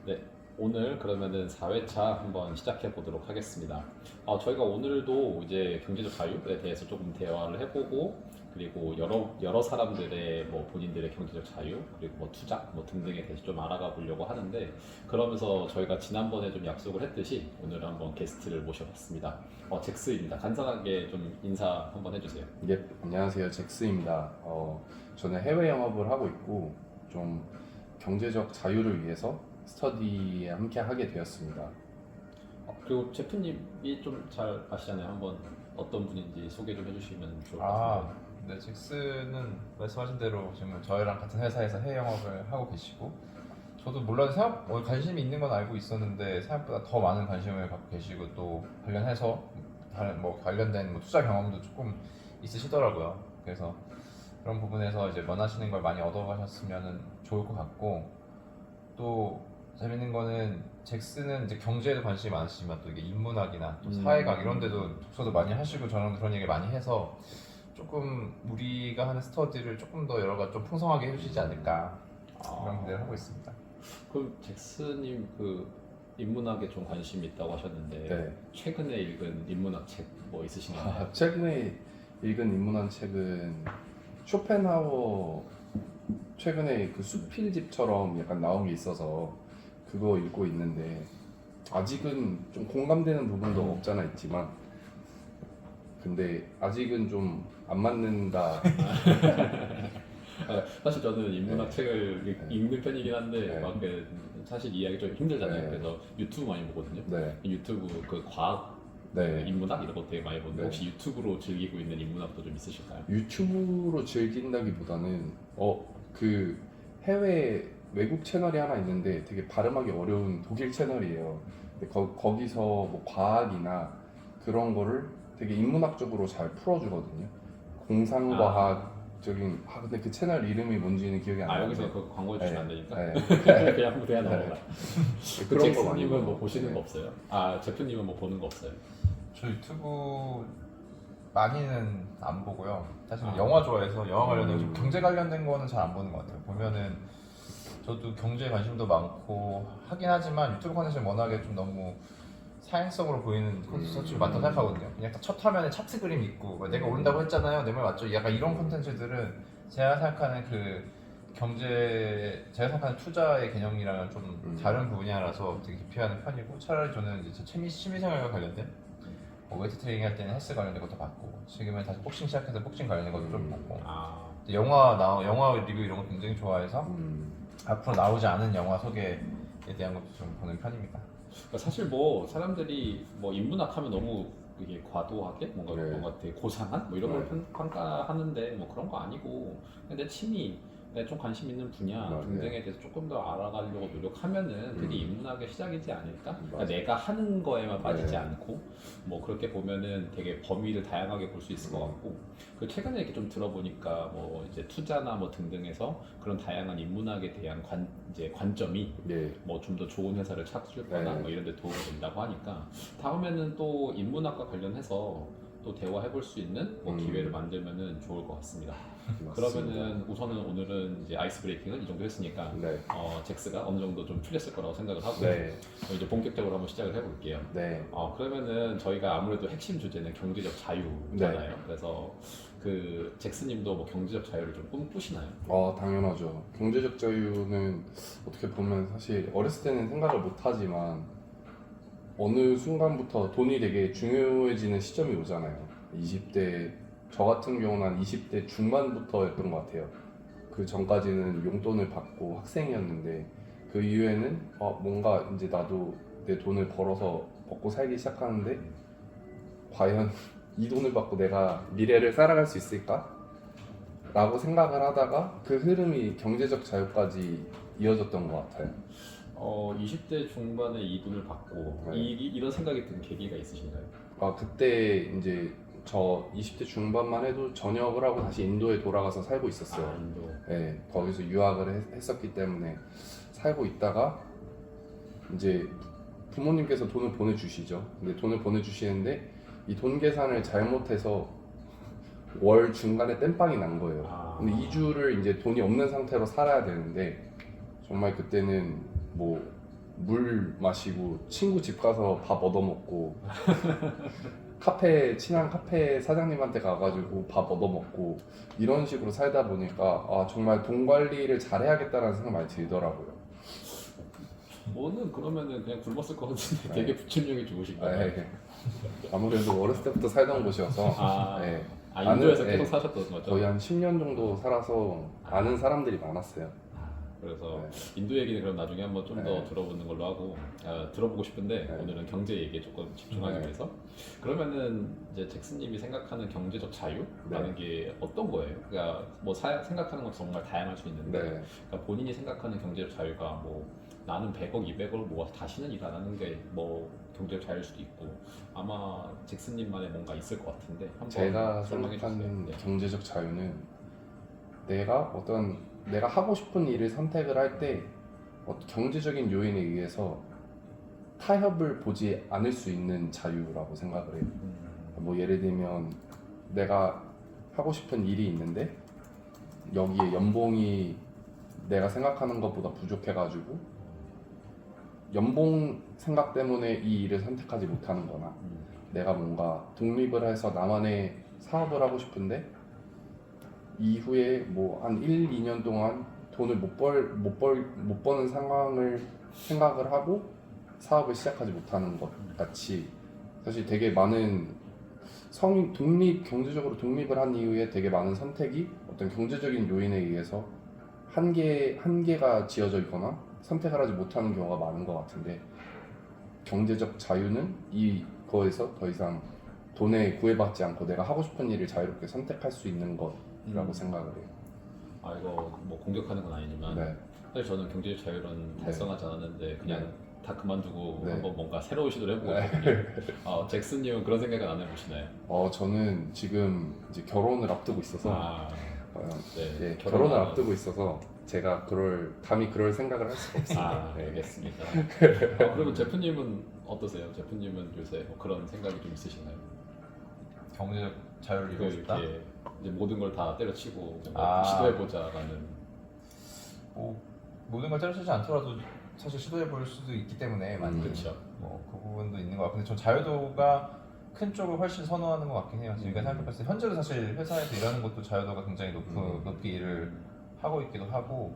네, 오늘 그러면은 4회차 한번 시작해 보도록 하겠습니다. 저희가 오늘도 이제 경제적 자유에 대해서 조금 대화를 해보고 그리고 여러 사람들의 뭐 본인들의 경제적 자유 그리고 뭐 투자 뭐 등등에 대해서 좀 알아가 보려고 하는데 그러면서 저희가 지난번에 좀 약속을 했듯이 오늘 한번 게스트를 모셔봤습니다. 잭스입니다. 간단하게 좀 인사 한번 해주세요. 예, 안녕하세요. 잭스입니다. 저는 해외 영업을 하고 있고 좀 경제적 자유를 위해서 스터디에 함께 하게 되었습니다. 그리고 제프님이 좀 잘 아시잖아요. 한번 어떤 분인지 소개 좀 해주시면 좋을 것 아, 같은데. 네, 잭스는 말씀하신 대로 지금 저희랑 같은 회사에서 해외 영업을 하고 계시고, 저도 몰라도 관심이 있는 건 알고 있었는데 생각보다 더 많은 관심을 갖고 계시고 또 관련해서 다른 뭐 관련된 뭐 투자 경험도 조금 있으시더라고요. 그래서 그런 부분에서 이제 원하시는 걸 많이 얻어가셨으면 좋을 것 같고, 또 재밌는 거는 잭스는 이제 경제에도 관심이 많으시지만 또 이게 인문학이나 또 사회학 이런 데도 독서도 많이 하시고 저랑 그런 얘기 많이 해서 조금 우리가 하는 스터디를 조금 더 여러 가지 좀 풍성하게 해주시지 않을까 그런 기대를 하고 있습니다. 그럼 잭스님 그 인문학에 좀 관심이 있다고 하셨는데 네. 최근에 읽은 인문학 책 뭐 있으신가요? 최근에 읽은 인문학 책은 쇼펜하워 최근에 그 수필집처럼 약간 나온 게 있어서 그거 읽고 있는데 아직은 좀 공감되는 부분도 없잖아 있지만 근데 아직은 좀 안 맞는다. 사실 저는 인문학 네. 책을 네. 읽는 편이긴 한데 네. 막 사실 이해하기 좀 힘들잖아요. 네. 그래서 유튜브 많이 보거든요. 네, 유튜브 그 과학 네. 인문학 이런 거 되게 많이 보는데 네. 혹시 유튜브로 즐기고 있는 인문학도 좀 있으실까요? 유튜브로 즐긴다기보다는 그 해외 외국 채널이 하나 있는데 되게 발음하기 어려운 독일 채널이에요. 근데 거기서 뭐 과학이나 그런 거를 되게 인문학적으로 잘 풀어주거든요. 공상과학적인 근데 그 채널 이름이 뭔지는 기억이 안 나는데 여기서 그 광고 해주시면 안 되니까 네. 그냥 넘어가. 그 그런 거 많이 잭스님은 뭐 봐요. 보시는 네. 거 없어요? 제프님은 뭐 보는 거 없어요? 저 유튜브 많이는 안 보고요. 사실 아. 영화 좋아해서 영화 관련된 좀 경제 관련된 거는 잘 안 보는 것 같아요. 보면은 저도 경제에 관심도 많고 하긴 하지만 유튜브 컨텐츠는 워낙에 좀 너무 사행성으로 보이는 콘텐츠가 많다고 생각하거든요. 그냥 딱 첫 화면에 차트 그림 있고 내가 오른다고 했잖아요. 내 말 맞죠? 약간 이런 콘텐츠들은 제가 생각하는 제가 생각하는 투자의 개념이랑은 좀 다른 분야라서 되게 기피하는 편이고 차라리 저는 이제 제 취미생활과 관련된 뭐 웨이트 트레이닝 할 때는 헬스 관련된 것도 봤고 지금은 다시 복싱 시작해서 복싱 관련된 것도 좀 보고 영화 리뷰 이런 거 굉장히 좋아해서 앞으로 나오지 않은 영화 소개에 대한 것도 좀 보는 편입니다. 그러니까 사실 뭐 사람들이 뭐 인문학 하면 너무 이게 과도하게 네. 뭔가 되게 고상한 뭐 이런 걸 네. 평가하는데 뭐 그런 거 아니고 그냥 내 취미 내 좀 관심 있는 분야 맞아요. 등등에 대해서 조금 더 알아가려고 노력하면은 그게 인문학의 시작이지 않을까? 그러니까 맞아요. 내가 하는 거에만 빠지지 네. 않고 뭐 그렇게 보면은 되게 범위를 다양하게 볼 수 있을 것 같고 그 최근에 이렇게 좀 들어보니까 뭐 이제 투자나 뭐 등등에서 그런 다양한 인문학에 대한 이제 관점이 네. 뭐 좀 더 좋은 회사를 찾거나 네. 뭐 이런 데 도움이 된다고 하니까 다음에는 또 인문학과 관련해서 또 대화해볼 수 있는 뭐 기회를 만들면은 좋을 것 같습니다. 맞습니다. 그러면은 우선은 오늘은 이제 아이스 브레이킹은 이 정도 했으니까 네. 잭스가 어느 정도 좀 풀렸을 거라고 생각을 하고 네. 이제 본격적으로 한번 시작을 해볼게요. 네. 그러면은 저희가 아무래도 핵심 주제는 경제적 자유잖아요. 네. 그래서 그 잭스님도 뭐 경제적 자유를 좀 꿈꾸시나요? 당연하죠. 경제적 자유는 어떻게 보면 사실 어렸을 때는 생각을 못 하지만 어느 순간부터 돈이 되게 중요해지는 시점이 오잖아요. 20대, 저 같은 경우는 한 20대 중반부터였던 것 같아요. 그 전까지는 용돈을 받고 학생이었는데 그 이후에는 뭔가 이제 나도 내 돈을 벌어서 먹고 살기 시작하는데 과연 이 돈을 받고 내가 미래를 살아갈 수 있을까? 라고 생각을 하다가 그 흐름이 경제적 자유까지 이어졌던 것 같아요. 20대 중반에 이 돈을 받고 네. 이런 생각이 든 계기가 있으신가요? 그때 이제 저 20대 중반만 해도 전역을 하고 다시 인도에 돌아가서 살고 있었어요. 인도. 네, 거기서 유학을 했었기 때문에 살고 있다가 이제 부모님께서 돈을 보내주시죠. 근데 돈을 보내주시는데 이 돈 계산을 잘못해서 월 중간에 땜빵이 난 거예요. 근데 2주를 이제 돈이 없는 상태로 살아야 되는데 정말 그때는 뭐 물 마시고 친구 집 가서 밥 얻어먹고 친한 카페 사장님한테 가가지고 밥 얻어먹고 이런 식으로 살다 보니까 아 정말 돈 관리를 잘해야겠다라는 생각 많이 들더라고요. 뭐는 그러면은 그냥 굶었을 것 같은데 네. 되게 부침력이 좋으신 거예요. 네. 아무래도 어렸을 때부터 살던 곳이어서 아, 네. 인도에서 아는- 계속 네. 사셨던 거죠? 거의 한 10년 정도 살아서 아는 사람들이 많았어요. 그래서 네. 인도 얘기는 그럼 나중에 한번 좀 더 네. 들어보는 걸로 하고 들어보고 싶은데 네. 오늘은 경제 얘기에 조금 집중하기 네. 위해서 그러면은 이제 잭슨님이 생각하는 경제적 자유라는 게 어떤 거예요? 그러니까 뭐 생각하는 건 정말 다양할 수 있는데 네. 그러니까 본인이 생각하는 경제적 자유가 뭐 나는 100억, 200억을 모아서 다시는 일 안 하는 게 뭐 경제적 자유일 수도 있고 아마 잭슨님만의 뭔가 있을 것 같은데 한번 제가 설명해 주세요. 생각하는 네. 경제적 자유는 내가 하고 싶은 일을 선택을 할 때 경제적인 요인에 의해서 타협을 보지 않을 수 있는 자유라고 생각을 해요. 뭐 예를 들면 내가 하고 싶은 일이 있는데 여기에 연봉이 내가 생각하는 것보다 부족해가지고 연봉 생각 때문에 이 일을 선택하지 못하는 거나 내가 뭔가 독립을 해서 나만의 사업을 하고 싶은데 이후에 뭐 한 1, 2년 동안 돈을 못 버는 상황을 생각을 하고 사업을 시작하지 못하는 것 같이 사실 되게 많은 경제적으로 독립을 한 이후에 되게 많은 선택이 어떤 경제적인 요인에 의해서 한계가 지어져 있거나 선택을 하지 못하는 경우가 많은 것 같은데 경제적 자유는 이거에서 더 이상 돈에 구애받지 않고 내가 하고 싶은 일을 자유롭게 선택할 수 있는 것이라고 생각을 해요. 아 이거 뭐 공격하는 건 아니지만 네. 사실 저는 경제적 자유는 달성하지 않았는데 그냥 네. 다 그만두고 네. 한번 뭔가 새로운 시도를 해보거든요. 잭슨님은 그런 생각은 안 해보시나요? 저는 지금 이제 결혼을 앞두고 있어서 네. 예, 결혼을 앞두고 있어서 제가 감히 그럴 생각을 할 수가 없습니다. 네. 알겠습니다. 그러면 제프님은 어떠세요? 제프님은 요새 뭐 그런 생각이 좀 있으신가요? 경제적 자유를 이루고 싶다. 이렇게 이제 모든 걸 다 때려치고 아. 뭔가 시도해보자라는. 뭐 모든 걸 때려치지 않더라도 사실 시도해 볼 수도 있기 때문에 많이 그렇죠. 뭐그 부분도 있는 것 같고 근데 전 자유도가 큰 쪽을 훨씬 선호하는 것 같긴 해요. 지금 생각해봤을 때 현재도 사실 회사에서 일하는 것도 자유도가 굉장히 높게 일을 하고 있기도 하고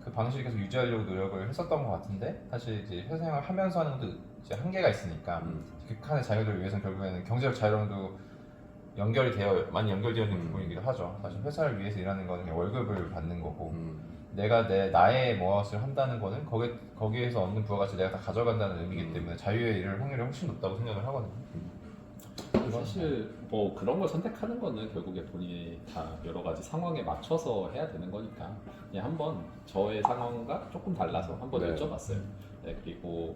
그 방식을 계속 유지하려고 노력을 했었던 것 같은데 사실 이제 회사 생활 하면서 하는 것도 이제 한계가 있으니까 극한의 자유도를 위해서는 결국에는 경제적 자유랑도 많이 연결되어 있는 부분이기도 하죠. 사실 회사를 위해서 일하는 거는 그냥 월급을 받는 거고 내가 나의 무엇을 한다는 거는 거기에서 얻는 부가가치 내가 다 가져간다는 의미이기 때문에 자유의 일을 확률이 훨씬 높다고 생각을 하거든요. 사실 뭐 그런 걸 선택하는 거는 결국에 본인이 다 여러 가지 상황에 맞춰서 해야 되는 거니까 그냥 한번 저의 상황과 조금 달라서 한번 네. 여쭤봤어요. 네, 그리고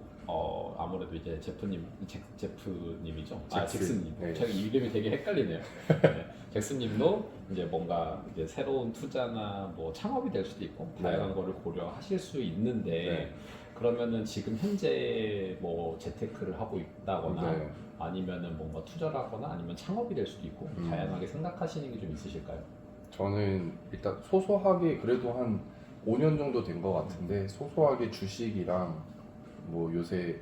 아무래도 이제 제프님이죠. 잭슨. 잭슨님. 네. 제가 이름이 되게 헷갈리네요. 네, 잭슨님도 이제 뭔가 이제 새로운 투자나 뭐 창업이 될 수도 있고 다양한 네. 거를 고려하실 수 있는데 네. 그러면은 지금 현재 뭐 재테크를 하고 있다거나 네. 아니면은 뭔가 투자를 하거나 아니면 창업이 될 수도 있고 다양하게 생각하시는 게 좀 있으실까요? 저는 일단 소소하게 그래도 한 5년 정도 된 것 같은데 소소하게 주식이랑 뭐 요새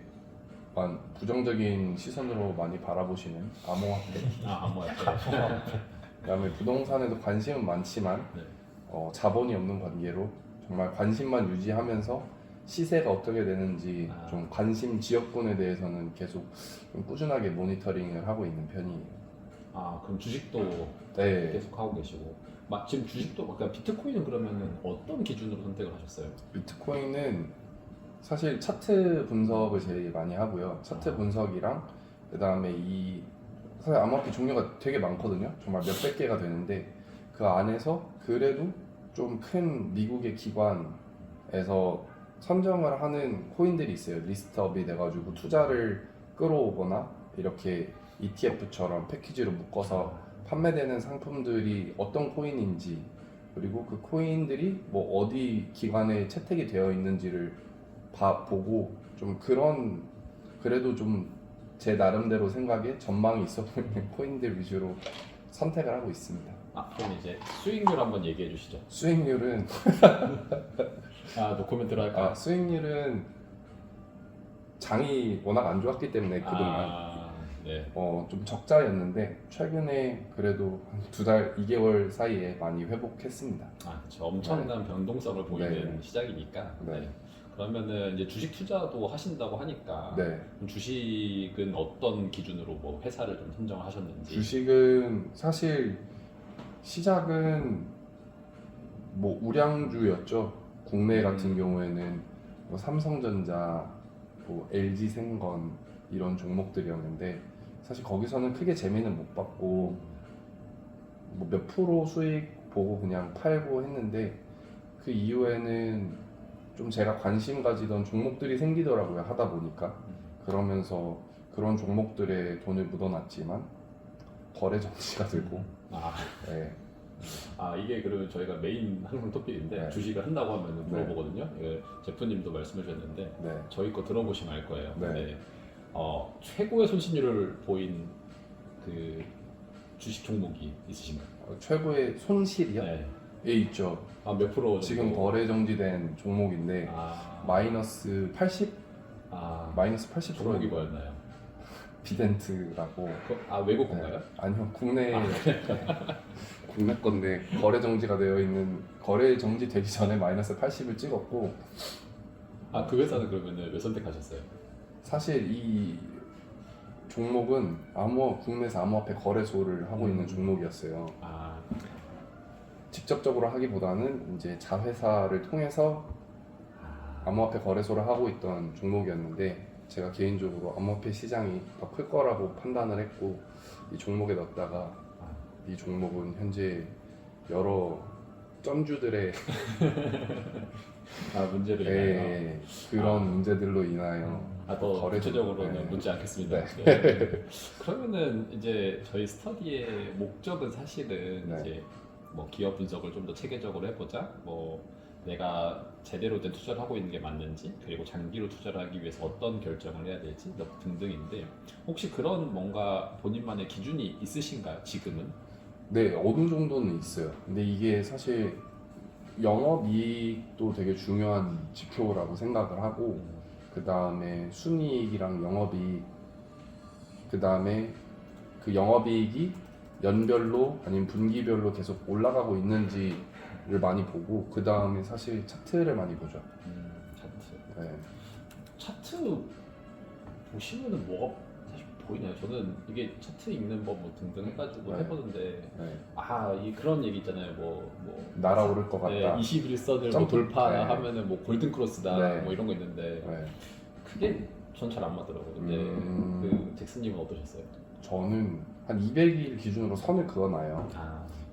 부정적인 시선으로 많이 바라보시는 암호화폐 아뭐야. 그다음에 부동산에도 관심은 많지만 네. 자본이 없는 관계로 정말 관심만 유지하면서 시세가 어떻게 되는지 좀 관심 지역군에 대해서는 계속 좀 꾸준하게 모니터링을 하고 있는 편이에요. 그럼 주식도 네. 계속 하고 계시고 지금 주식도 그러니까 비트코인은 그러면은 어떤 기준으로 선택을 하셨어요? 비트코인은 사실 차트 분석을 제일 많이 하고요. 차트 분석이랑 그다음에 사실 암호화폐 종류가 되게 많거든요. 정말 몇백 개가 되는데 그 안에서 그래도 좀 큰 미국의 기관에서 선정을 하는 코인들이 있어요. 리스트업이 돼가지고 투자를 끌어오거나 이렇게 ETF처럼 패키지로 묶어서 판매되는 상품들이 어떤 코인인지 그리고 그 코인들이 뭐 어디 기관에 채택이 되어 있는지를 보고 좀 그래도 좀 제 나름대로 생각에 전망이 있어 보이는 코인들 위주로 선택을 하고 있습니다. 그럼 이제 수익률 한번 얘기해 주시죠. 수익률은 노코멘트로 할까요? 수익률은 장이 워낙 안 좋았기 때문에 그동안 네. 좀 적자였는데 최근에 그래도 한 2달, 2개월 사이에 많이 회복했습니다. 저 엄청난 변동성을 보이는 네. 시장이니까. 네. 네. 그러면은 이제 주식 투자도 하신다고 하니까 네. 그럼 주식은 어떤 기준으로 뭐 회사를 좀 선정하셨는지. 주식은 사실 시작은 뭐 우량주였죠. 국내 같은 경우에는 뭐 삼성전자, 뭐 LG생건 이런 종목들이었는데 사실 거기서는 크게 재미는 못 봤고 뭐 몇 프로 수익 보고 그냥 팔고 했는데 그 이후에는 좀 제가 관심 가지던 종목들이 생기더라고요. 하다 보니까 그러면서 그런 종목들에 돈을 묻어놨지만 거래 정지가 되고 아, 네. 이게 그러면 저희가 메인 항상 토픽인데 네. 주식을 한다고 하면 네. 물어보거든요. 이거 제프님도 말씀해 주셨는데 네. 저희 거 들어보시면 알 거예요. 네. 근데 최고의 손실률을 보인 그 주식 종목이 있으신가요? 최고의 손실이요? 네. 예, 있죠. 몇 프로 정도? 지금 거래 정지된 종목인데 마이너스 80? 마이너스 80% 종목이 뭐였나요? 비덴트라고. 외국 건가요? 아니요, 국내 국내 건데 거래 정지가 되어 있는, 거래 정지 되기 전에 마이너스 80을 찍었고. 그 회사는 그러면 왜 선택하셨어요? 사실 이 종목은 국내에서 암호화폐 거래소를 하고 있는 종목이었어요. 직접적으로 하기보다는 이제 자회사를 통해서 암호화폐 거래소를 하고 있던 종목이었는데 제가 개인적으로 암호화폐 시장이 더 클 거라고 판단을 했고 이 종목에 넣었다가 이 종목은 현재 여러 쩐주들의 문제로 인하여 그런 문제들로 인하여 더 거래 구체적으로는 네. 묻지 않겠습니다. 네. 네. 그러면은 이제 저희 스터디의 목적은 사실은 네. 이제 뭐 기업 분석을 좀 더 체계적으로 해보자, 뭐 내가 제대로 된 투자를 하고 있는 게 맞는지, 그리고 장기로 투자를 하기 위해서 어떤 결정을 해야 될지 등등인데 혹시 그런 뭔가 본인만의 기준이 있으신가요? 지금은? 네, 어느 정도는 있어요. 근데 이게 사실 영업이익도 되게 중요한 지표라고 생각을 하고 그 다음에 순이익이랑 영업이익, 그 다음에 그 영업이익이 연별로 아니면 분기별로 계속 올라가고 있는지를 많이 보고 그 다음에 사실 차트를 많이 보죠. 차트. 네. 차트 보시면은 뭐가 사실 보이나요? 저는 이게 차트 읽는 법 뭐 등등 해가지고 네. 해보는데 네. 그런 얘기 있잖아요. 뭐 날아오를 것 같다. 21선을 뭐 점프. 돌파하면은 뭐 골든 크로스다 네. 뭐 이런 거 있는데 네. 그게 전 잘 안 맞더라고요. 근데 그 잭슨님은 어떠셨어요? 저는 한 200일 기준으로 선을 그어놔요.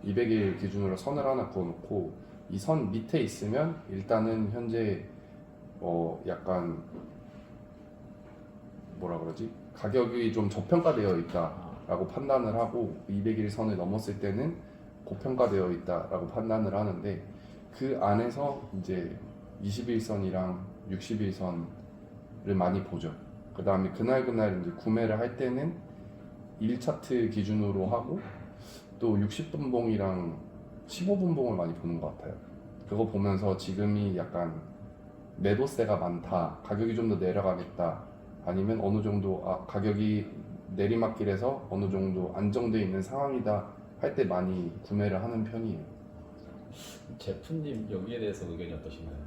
200일 기준으로 선을 하나 그어놓고 이 선 밑에 있으면 일단은 현재 약간 뭐라 그러지? 가격이 좀 저평가되어 있다라고 판단을 하고 200일 선을 넘었을 때는 고평가되어 있다라고 판단을 하는데 그 안에서 이제 21선이랑 60일선을 많이 보죠. 그 다음에 그날 이제 구매를 할 때는 1차트 기준으로 하고 또 60분봉이랑 15분봉을 많이 보는 것 같아요. 그거 보면서 지금이 약간 매도세가 많다, 가격이 좀 더 내려가겠다, 아니면 어느 정도 가격이 내리막길에서 어느 정도 안정되어 있는 상황이다 할 때 많이 구매를 하는 편이에요. 제프님 여기에 대해서 의견이 어떠신가요?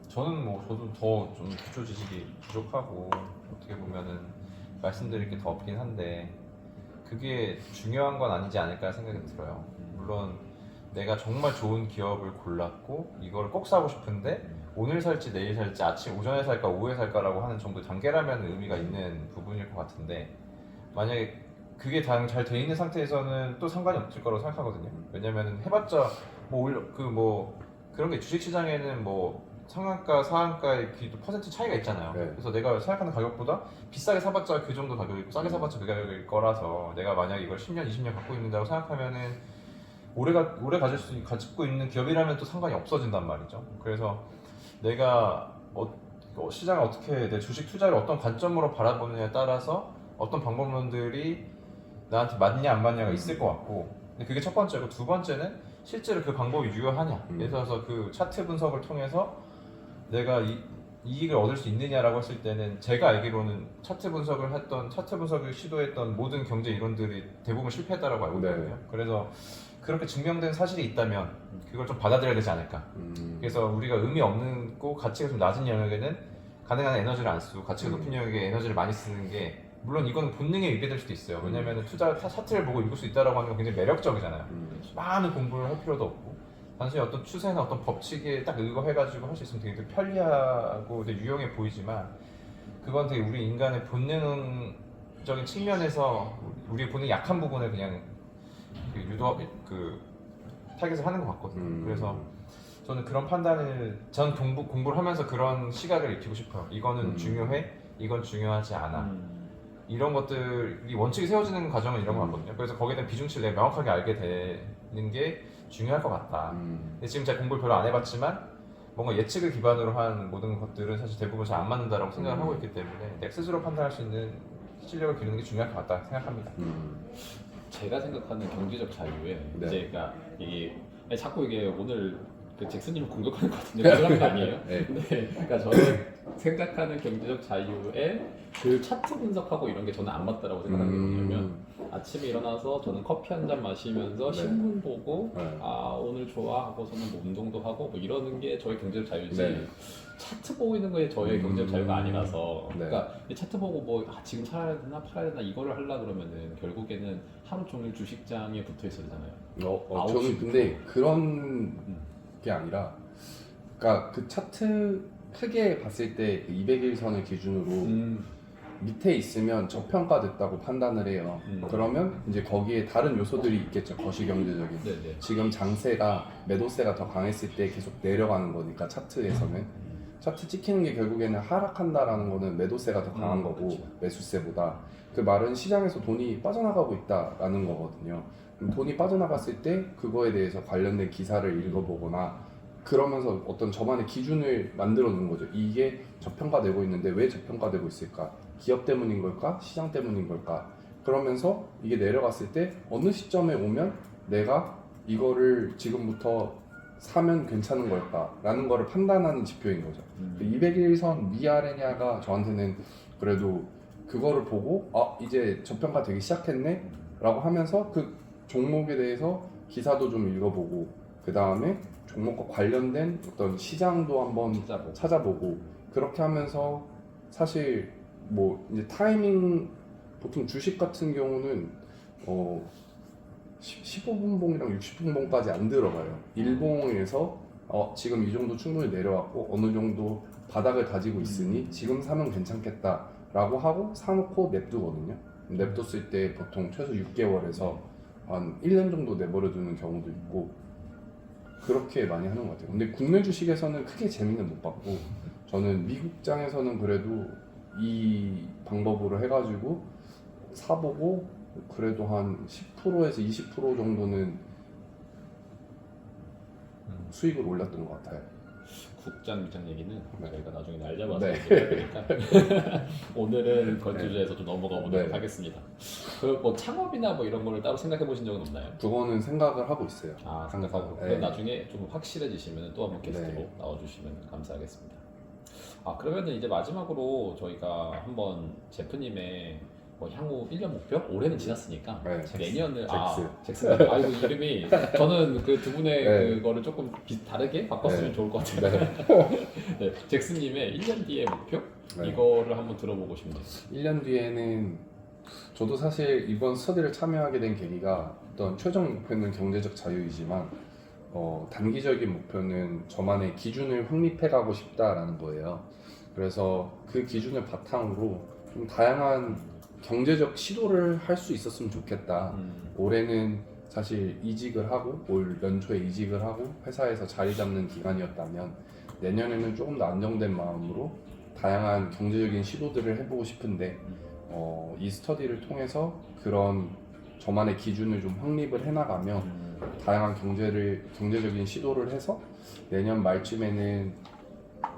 저도 더 좀 기초 지식이 부족하고 어떻게 보면은 말씀드릴 게 더 없긴 한데 그게 중요한 건 아니지 않을까 생각이 들어요. 물론 내가 정말 좋은 기업을 골랐고 이걸 꼭 사고 싶은데 오늘 살지 내일 살지 오전에 살까 오후에 살까라고 하는 정도의 단계라면 의미가 있는 부분일 것 같은데 만약에 그게 잘 돼 있는 상태에서는 또 상관이 없을 거라고 생각하거든요. 왜냐면은 해봤자 그런 게 주식시장에는 뭐 상한가, 상한가의 또 퍼센트 차이가 있잖아요. 네. 그래서 내가 생각하는 가격보다 비싸게 사봤자 그 정도 가격이고 싸게 사봤자 그 가격일 거라서 내가 만약 이걸 10년, 20년 갖고 있는다고 생각하면은 오래 가지고 있는 기업이라면 또 상관이 없어진단 말이죠. 그래서 내가 시장을 어떻게 내 주식 투자를 어떤 관점으로 바라보느냐에 따라서 어떤 방법론들이 나한테 맞냐 안 맞냐가 있을 것 같고 근데 그게 첫 번째고 두 번째는 실제로 그 방법이 유효하냐 예를 들어서 그 차트 분석을 통해서 내가 이익을 얻을 수 있느냐라고 했을 때는 제가 알기로는 차트 분석을 시도했던 모든 경제 이론들이 대부분 실패했다라고 알고 있거든요. 네. 그래서 그렇게 증명된 사실이 있다면 그걸 좀 받아들여야 되지 않을까. 그래서 우리가 의미 없고 가치가 좀 낮은 영역에는 가능한 에너지를 안 쓰고 가치가 높은 영역에 에너지를 많이 쓰는 게 물론 이거는 본능에 위배될 수도 있어요. 왜냐하면 차트를 보고 읽을 수 있다라고 하는 건 굉장히 매력적이잖아요. 많은 공부를 할 필요도 없고 단순히 어떤 추세나 어떤 법칙에 딱 의거해가지고 할 수 있으면 되게 편리하고 되게 유용해 보이지만 그건 되게 우리 인간의 본능적인 측면에서 우리의 본능 약한 부분을 그냥 타겟을 하는 것 같거든요. 그래서 저는 그런 판단을 공부를 하면서 그런 시각을 익히고 싶어요. 이거는 중요해, 이건 중요하지 않아. 이런 것들이 원칙이 세워지는 과정은 이런 거 같거든요. 그래서 거기에 대한 비중치를 내가 명확하게 알게 되는 게 중요할 것 같다. 근데 지금 제가 공부를 별로 안 해봤지만 뭔가 예측을 기반으로 한 모든 것들은 사실 대부분 잘 안 맞는다라고 생각을 하고 있기 때문에 내가 스스로 판단할 수 있는 실력을 기르는 게 중요할 것 같다 생각합니다. 제가 생각하는 경제적 자유에 네. 이제 그러니까 이게 자꾸 이게 오늘 그 잭슨님을 공격하는 것 같은데 그런 거 아니에요? 네. 네. 그러니까 저는 생각하는 경제적 자유에 그 차트 분석하고 이런 게 저는 안 맞다라고 생각하는 게 뭐냐면 아침에 일어나서 저는 커피 한 잔 마시면서 네. 신문 보고 네. 아 오늘 좋아 하고서는 뭐 운동도 하고 뭐 이러는 게 저의 경제적 자유지 네. 차트 보고 있는 거에 저의 경제적 자유가 아니라서 네. 그러니까 이 차트 보고 뭐 지금 사야 되나 팔아야 되나 이거를 하려 그러면은 결국에는 하루 종일 주식장에 붙어 있어야 되잖아요. 저는 근데 그런 게 아니라 그러니까 그 차트 크게 봤을 때 200일선을 기준으로 밑에 있으면 저평가됐다고 판단을 해요. 그러면 이제 거기에 다른 요소들이 있겠죠. 거시경제적인. 네네. 지금 장세가 매도세가 더 강했을 때 계속 내려가는 거니까 차트에서는 차트 찍히는 게 결국에는 하락한다라는 거는 매도세가 더 강한 거고 그렇죠. 매수세보다 그 말은 시장에서 돈이 빠져나가고 있다라는 거거든요. 그럼 돈이 빠져나갔을 때 그거에 대해서 관련된 기사를 읽어보거나 그러면서 어떤 저만의 기준을 만들어 놓은 거죠. 이게 저평가되고 있는데 왜 저평가되고 있을까? 기업 때문인 걸까? 시장 때문인 걸까? 그러면서 이게 내려갔을 때 어느 시점에 오면 내가 이거를 지금부터 사면 괜찮은 걸까? 라는 거를 판단하는 지표인 거죠. 200일선 위아래냐가 저한테는 그래도 그거를 보고 이제 저평가 되기 시작했네? 라고 하면서 그 종목에 대해서 기사도 좀 읽어보고 그 다음에 종목과 관련된 어떤 시장도 한번 찾아보고 그렇게 하면서 사실 뭐 이제 타이밍 보통 주식 같은 경우는 15분봉이랑 60분봉까지 안 들어가요. 일봉에서 지금 이 정도 충분히 내려왔고 어느 정도 바닥을 다지고 있으니 지금 사면 괜찮겠다 라고 하고 사놓고 냅두거든요. 냅뒀을 때 보통 최소 6개월에서 한 1년 정도 내버려 두는 경우도 있고 그렇게 많이 하는 것 같아요. 근데 국내 주식에서는 크게 재미는 못 봤고 저는 미국장에서는 그래도 이 방법으로 해가지고 사보고 그래도 한 10%에서 20% 정도는 수익을 올렸던 것 같아요. 국장 밑장 얘기는 네. 저희가 나중에 날 잡아서 네. 얘기할 거니까 오늘은 그 주제에서 좀 넘어가 보도록 네. 하겠습니다. 그 뭐 창업이나 뭐 이런 거를 따로 생각해 보신 적은 없나요? 그거는 생각을 하고 있어요. 생각하고 네. 그럼 나중에 좀 확실해지시면 또 한번 게스트로 네. 나와주시면 감사하겠습니다. 그러면은 이제 마지막으로 저희가 한번 제프님의 향후 1년 목표? 올해는 지났으니까 네. 내년을 잭스. 잭슨 이거 이름이 저는 그 두 분의 네. 그거를 조금 다르게 바꿨으면 네. 좋을 것 같아요. 네, 잭슨님의 1년 뒤의 목표? 네. 이거를 한번 들어보고 싶네요. 1년 뒤에는 저도 사실 이번 스터디를 참여하게 된 계기가 어떤 최종 목표는 경제적 자유이지만 단기적인 목표는 저만의 기준을 확립해가고 싶다라는 거예요. 그래서 그 기준을 바탕으로 좀 다양한 경제적 시도를 할 수 있었으면 좋겠다. 올해는 사실 이직을 하고 올 연초에 이직을 하고 회사에서 자리 잡는 기간이었다면 내년에는 조금 더 안정된 마음으로 다양한 경제적인 시도들을 해보고 싶은데 이 스터디를 통해서 그런 저만의 기준을 좀 확립을 해나가면 다양한 경제적인 시도를 해서 내년 말쯤에는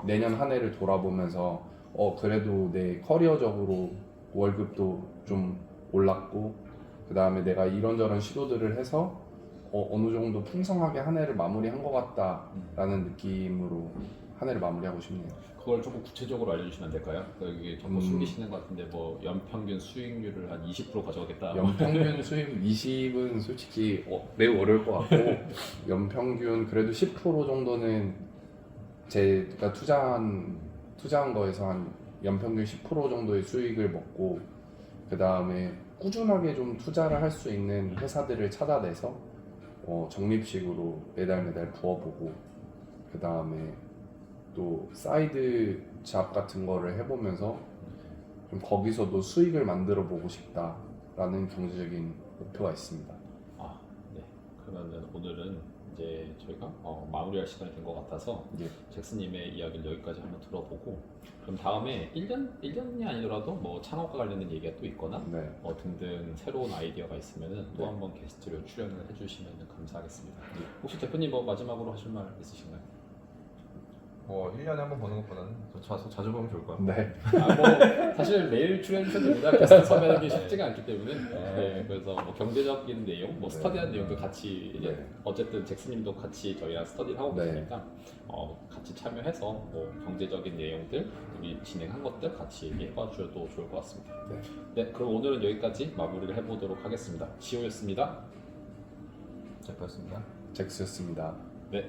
내년 한 해를 돌아보면서 그래도 내 커리어적으로 월급도 좀 올랐고 그 다음에 내가 이런저런 시도들을 해서 어느 정도 풍성하게 한 해를 마무리한 것 같다라는 느낌으로 한 해를 마무리하고 싶네요. 그걸 조금 구체적으로 알려주시면 안 될까요? 여기 자꾸 숨기시는 것 같은데 뭐 연평균 수익률을 한 20% 가져가겠다. 연평균 수익 20은 솔직히 매우 어려울 것 같고 연평균 그래도 10% 정도는 제가 투자한 거에서 한 연평균 10% 정도의 수익을 먹고 그 다음에 꾸준하게 좀 투자를 할 수 있는 회사들을 찾아내서 적립식으로 매달 부어보고 그 다음에 또 사이드 잡 같은 거를 해보면서 좀 거기서도 수익을 만들어 보고 싶다라는 경제적인 목표가 있습니다. 아, 네. 그러면은 오늘은 이제 저희가 마무리할 시간이 된 것 같아서 예. 잭슨님의 이야기를 여기까지 한번 들어보고 그럼 다음에 1년이 아니더라도 뭐 창업과 관련된 얘기가 또 있거나 네. 등등 새로운 아이디어가 있으면은 또 네. 한번 게스트로 출연을 해주시면 감사하겠습니다. 혹시 대표님 뭐 마지막으로 하실 말 있으신가요? 뭐 1년에 한 번 보는 것보다는 더 자주 보면 좋을 것 같고. 네. 뭐 사실 매일 출연해도 됩니다. 게스트 섭외하는 게 쉽지가 않기 때문에 네, 그래서 뭐 경제적인 내용, 뭐 네. 스터디한 내용도 같이 이제 네. 어쨌든 잭슨님도 같이 저희랑 스터디를 하고 네. 계시니까 같이 참여해서 뭐 경제적인 내용들 우리 진행한 것들 같이 얘기해봐 주셔도 좋을 것 같습니다. 네. 네, 그럼 오늘은 여기까지 마무리를 해보도록 하겠습니다. 지호였습니다. 제프였습니다. 잭스였습니다. 네.